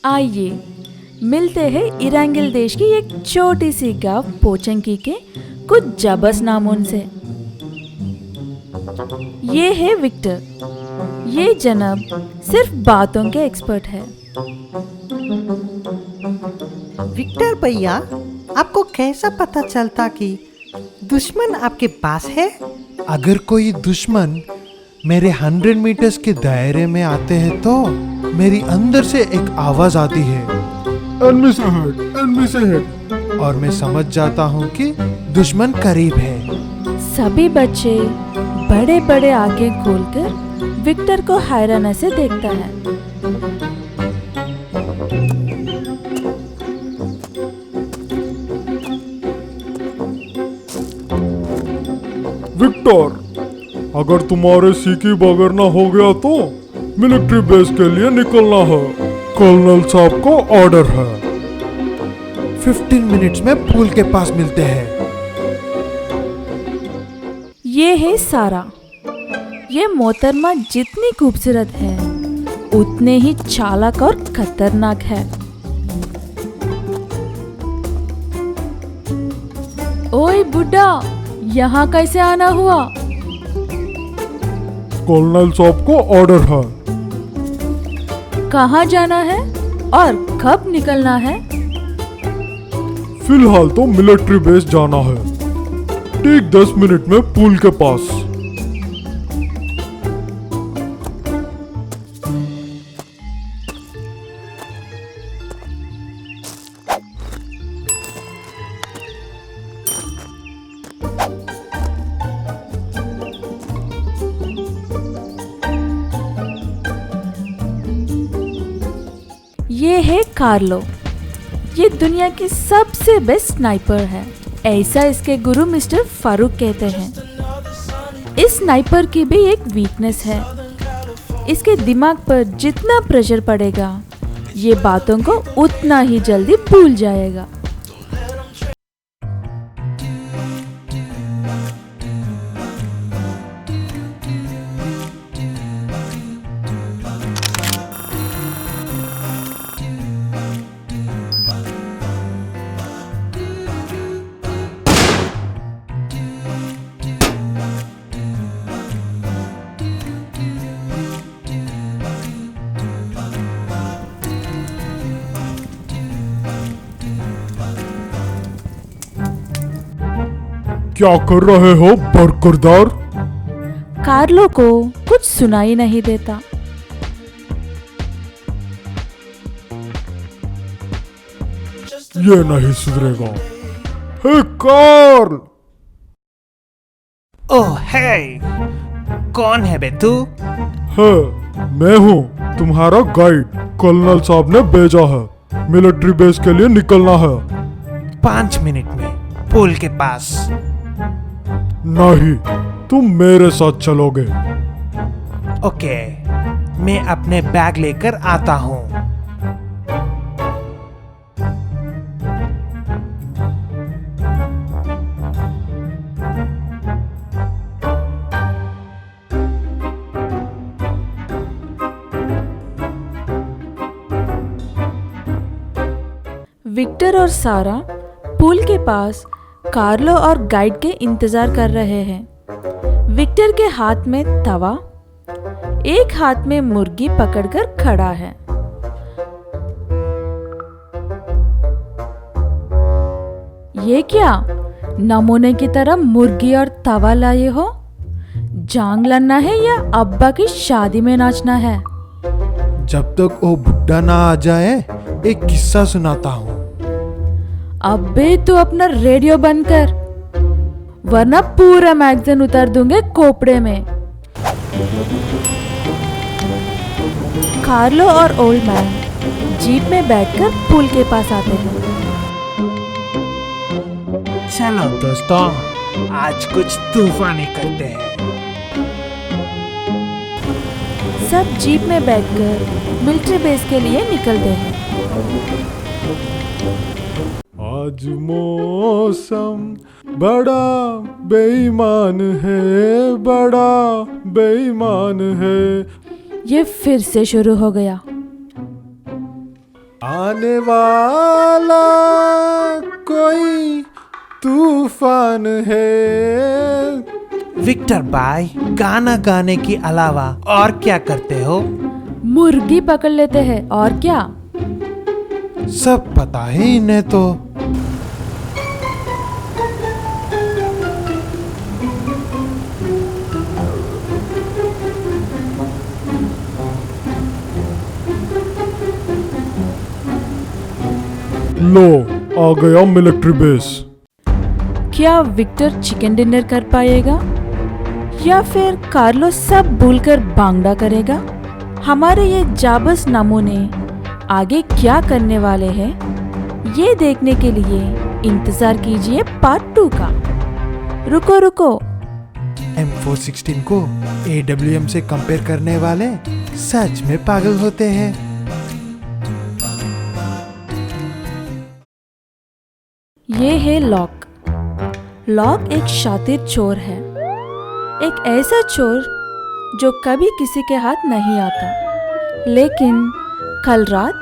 आइए मिलते हैं इरांगिल देश की एक छोटी सी गांव पोचंकी के कुछ जबस नामों से। ये है विक्टर। ये जनाब सिर्फ बातों के एक्सपर्ट है। विक्टर भैया, आपको कैसा पता चलता कि दुश्मन आपके पास है? अगर कोई दुश्मन मेरे 100 मीटर्स के दायरे में आते हैं तो मेरी अंदर से एक आवाज आती है, एनिमी से हट, एनिमी से हट, और मैं समझ जाता हूँ कि दुश्मन करीब है। सभी बच्चे बड़े बड़े आंखें खोलकर विक्टर को हैरानी से देखता है। विक्टर, अगर तुम्हारे सीखी बगैर ना हो गया तो मिलिट्री बेस के लिए निकलना है। कर्नल साहब को ऑर्डर है। 15 मिनट्स में पूल के पास मिलते हैं। ये है सारा। ये मोहतरमा जितनी खूबसूरत है उतने ही चालाक और खतरनाक है। ओए बुड्ढा, यहाँ कैसे आना हुआ? कर्नल साहब को ऑर्डर है। कहाँ जाना है और कब निकलना है? फिलहाल तो मिलिट्री बेस जाना है। ठीक 10 मिनट में पूल के पास। ये है कार्लो। ये दुनिया की सबसे बेस्ट स्नाइपर है, ऐसा इसके गुरु मिस्टर फारूक कहते हैं। इस स्नाइपर की भी एक वीकनेस है। इसके दिमाग पर जितना प्रेशर पड़ेगा ये बातों को उतना ही जल्दी भूल जाएगा। क्या कर रहे हो बरकरदार? कार्लो को कुछ सुनाई नहीं देता। ये नहीं सुधरेगा। हे कार्ल! ओह हे, कौन है बे तू? है, मैं हूँ तुम्हारा गाइड। कर्नल साहब ने भेजा है। मिलिट्री बेस के लिए निकलना है। 5 मिनट में पूल के पास। नहीं, तुम मेरे साथ चलोगे। ओके, मैं अपने बैग लेकर आता हूँ। विक्टर और सारा पूल के पास कार्लो और गाइड के इंतजार कर रहे हैं। विक्टर के हाथ में तवा, एक हाथ में मुर्गी पकड़कर खड़ा है। ये क्या नमूने की तरह मुर्गी और तवा लाए हो? जांग लड़ना है या अब्बा की शादी में नाचना है? जब तक वो बुड्ढा ना आ जाए एक किस्सा सुनाता हूँ। अबे तू अपना रेडियो बंद कर, वरना पूरा मैगजीन उतार दूंगे कोपड़े में। कार्लो और ओल्ड मैन जीप में बैठकर पुल के पास आते हैं। चलो दोस्तों, आज कुछ तूफानी करते हैं। सब जीप में बैठकर मिलिट्री बेस के लिए निकलते हैं। आज मौसम बड़ा बेईमान है, बड़ा बेईमान है। ये फिर से शुरू हो गया। आने वाला कोई तूफान है। विक्टर भाई, गाना गाने के अलावा और क्या करते हो? मुर्गी पकड़ लेते हैं और क्या। सब पता है इन्हें तो। लो, आ गया मिलिट्री बेस। क्या विक्टर चिकन डिनर कर पाएगा या फिर कार्लो सब भूलकर बांगड़ा करेगा? हमारे ये जाबस नमूने आगे क्या करने वाले हैं, ये देखने के लिए इंतजार कीजिए पार्ट 2 का। रुको रुको, M416 को AWM से कंपेयर करने वाले सच में पागल होते हैं। ये है लॉक। लॉक एक शातिर चोर है, एक ऐसा चोर जो कभी किसी के हाथ नहीं आता। लेकिन कल रात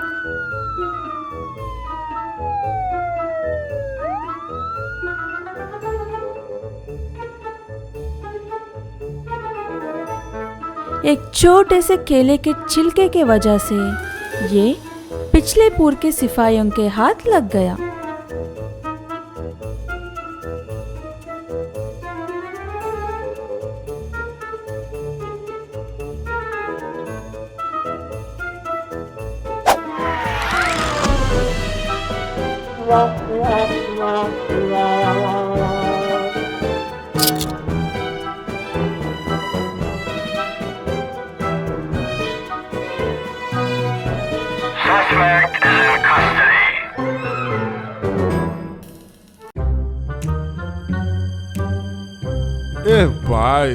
एक छोटे से केले के छिलके के वजह से ये पिछले पूर के सिपाहियों के हाथ लग गया। Suspect is in custody. ए भाई,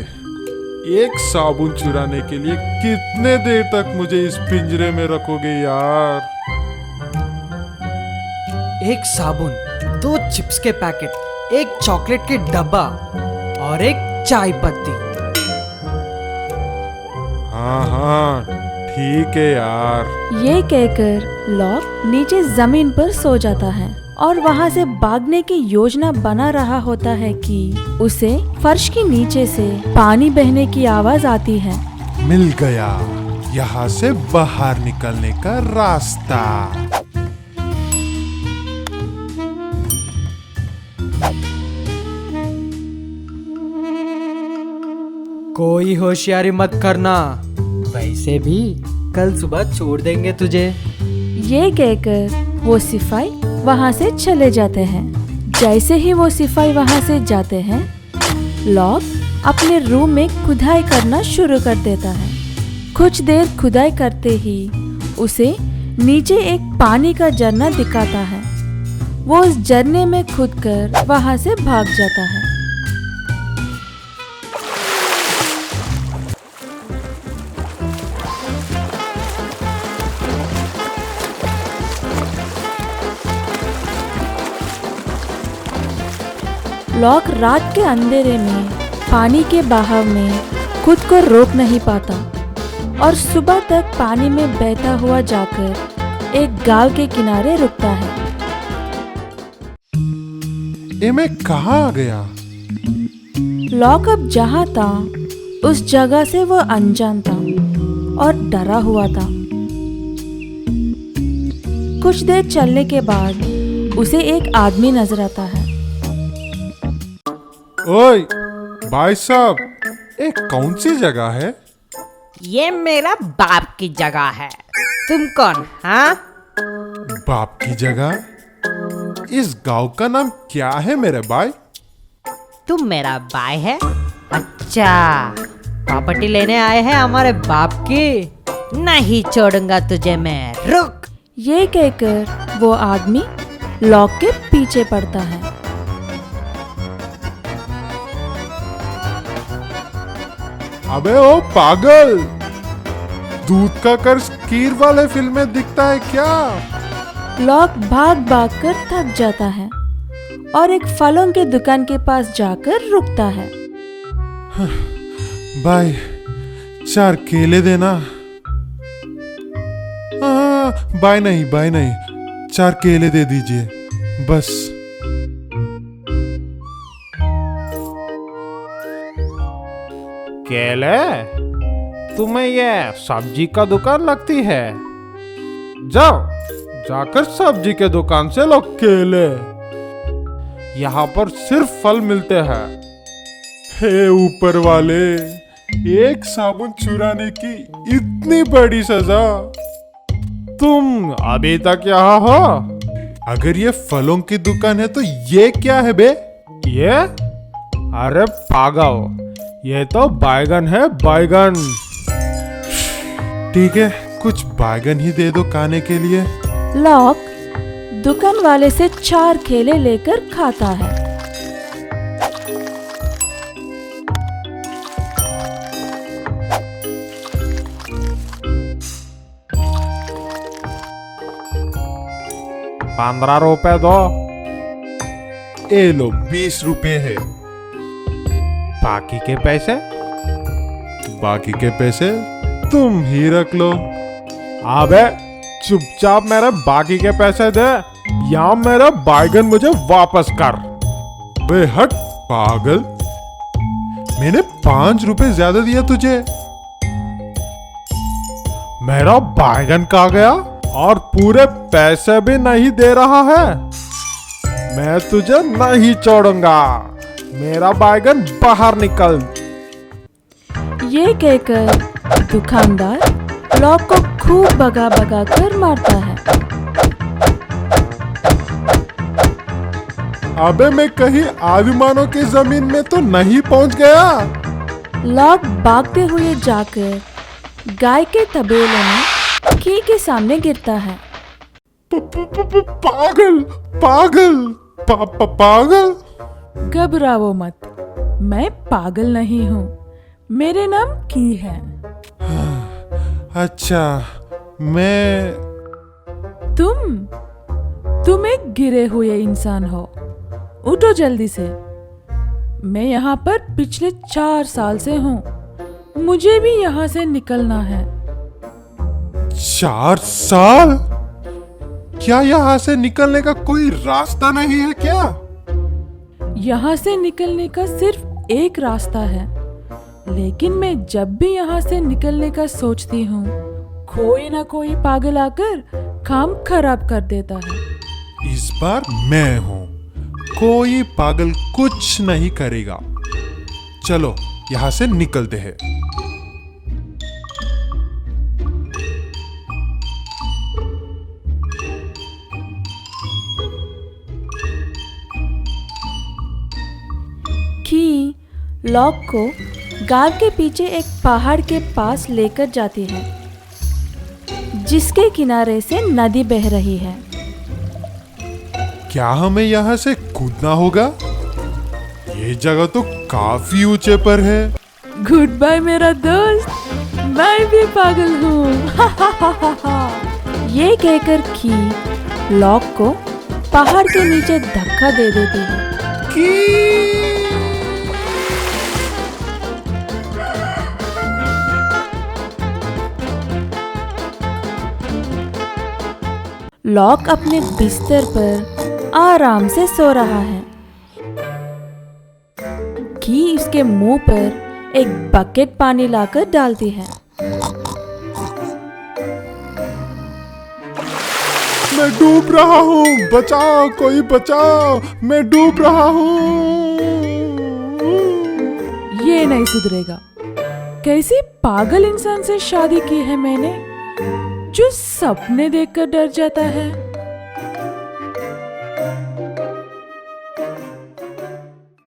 एक साबुन चुराने के लिए कितने देर तक मुझे इस पिंजरे में रखोगे यार? एक साबुन, 2 चिप्स के पैकेट, एक चॉकलेट के डब्बा और एक चाय पत्ती। हाँ हाँ, ठीक है यार। ये कहकर लॉक नीचे जमीन पर सो जाता है और वहाँ से भागने की योजना बना रहा होता है कि उसे फर्श के नीचे से पानी बहने की आवाज आती है। मिल गया यहाँ से बाहर निकलने का रास्ता। कोई होशियारी मत करना, वैसे भी कल सुबह छोड़ देंगे तुझे। ये कहकर वो सिपाही वहाँ से चले जाते हैं। जैसे ही वो सिपाही वहाँ से जाते हैं, लॉक अपने रूम में खुदाई करना शुरू कर देता है। कुछ देर खुदाई करते ही उसे नीचे एक पानी का झरना दिखाता है। वो उस झरने में कूदकर वहाँ से भाग जाता है। लॉक रात के अंधेरे में पानी के बहाव में खुद को रोक नहीं पाता और सुबह तक पानी में बहता हुआ जाकर एक गांव के किनारे रुकता है। ये मैं कहाँ आ गया? लॉक अब जहाँ था उस जगह से वो अनजान था और डरा हुआ था। कुछ देर चलने के बाद उसे एक आदमी नजर आता है। ओए भाई साहब, ये कौन सी जगह है? ये मेरा बाप की जगह है। तुम कौन? हाँ, बाप की जगह? इस गांव का नाम क्या है मेरे भाई? तुम मेरा भाई है? अच्छा, प्रॉपर्टी लेने आए हैं हमारे बाप की? नहीं छोड़ूंगा तुझे मैं, रुक। ये कहकर वो आदमी लॉक के पीछे पड़ता है। अबे ओ पागल, दूध का कर्ज कीर वाले फिल्म में दिखता है क्या? लॉक भाग भाग कर थक जाता है और एक फलों के दुकान के पास जाकर रुकता है। भाई 4 केले देना। बाय नहीं, 4 केले दे दीजिए बस। केले? तुम्हें ये सब्जी का दुकान लगती है? जाओ, जाकर सब्जी के दुकान से लो केले। यहाँ पर सिर्फ फल मिलते हैं। हे ऊपर वाले, एक साबुन चुराने की इतनी बड़ी सजा। तुम अभी तक यहाँ हो? अगर ये फलों की दुकान है तो ये क्या है बे? ये? अरे पागल, ये तो बैगन है, बैगन। ठीक है, कुछ बैगन ही दे दो खाने के लिए। लॉक दुकान वाले से 4 केले लेकर खाता है। ₹15 दो। ए लो, 20 रुपए है। बाकी के पैसे? बाकी के पैसे तुम ही रख लो। अबे चुपचाप मेरे बाकी के पैसे दे, या मेरा बैगन मुझे वापस कर। बे हट पागल, मैंने 5 रुपए ज्यादा दिया तुझे। मेरा बैगन कहाँ गया? और पूरे पैसे भी नहीं दे रहा है। मैं तुझे नहीं छोड़ूंगा। मेरा बैगन बाहर निकल। ये कहकर दुकानदार लॉक को खूब भगा भगा कर मारता है। अबे मैं कहीं आदिमानव की जमीन में तो नहीं पहुंच गया? लॉक भागते हुए जाकर गाय के तबेले में की के सामने गिरता है। पागल पागल पागल। घबराओ मत, मैं पागल नहीं हूँ, मेरे नाम की है। अच्छा, मैं तुम एक गिरे हुए इंसान हो। उठो जल्दी से। मैं यहाँ पर पिछले 4 साल से हूँ, मुझे भी यहाँ से निकलना है। 4 साल? क्या यहाँ से निकलने का कोई रास्ता नहीं है क्या? यहाँ से निकलने का सिर्फ एक रास्ता है, लेकिन मैं जब भी यहाँ से निकलने का सोचती हूँ, कोई ना कोई पागल आकर काम खराब कर देता है। इस बार मैं हूँ, कोई पागल कुछ नहीं करेगा। चलो यहाँ से निकलते हैं। की लॉक को गांव के पीछे एक पहाड़ के पास लेकर जाती है, जिसके किनारे से नदी बह रही है। क्या हमें यहाँ से कूदना होगा? ये जगह तो काफी ऊंचे पर है। गुड बाय मेरा दोस्त, मैं भी पागल हूँ। ये कहकर की लॉक को पहाड़ के नीचे धक्का दे देती है। लॉक अपने बिस्तर पर आराम से सो रहा है कि उसके मुंह पर एक बकेट पानी लाकर डालती है। मैं डूब रहा हूँ, बचाओ, कोई बचाओ, मैं डूब रहा हूँ। ये नहीं सुधरेगा। कैसी पागल इंसान से शादी की है मैंने, जो सपने देखकर डर जाता है।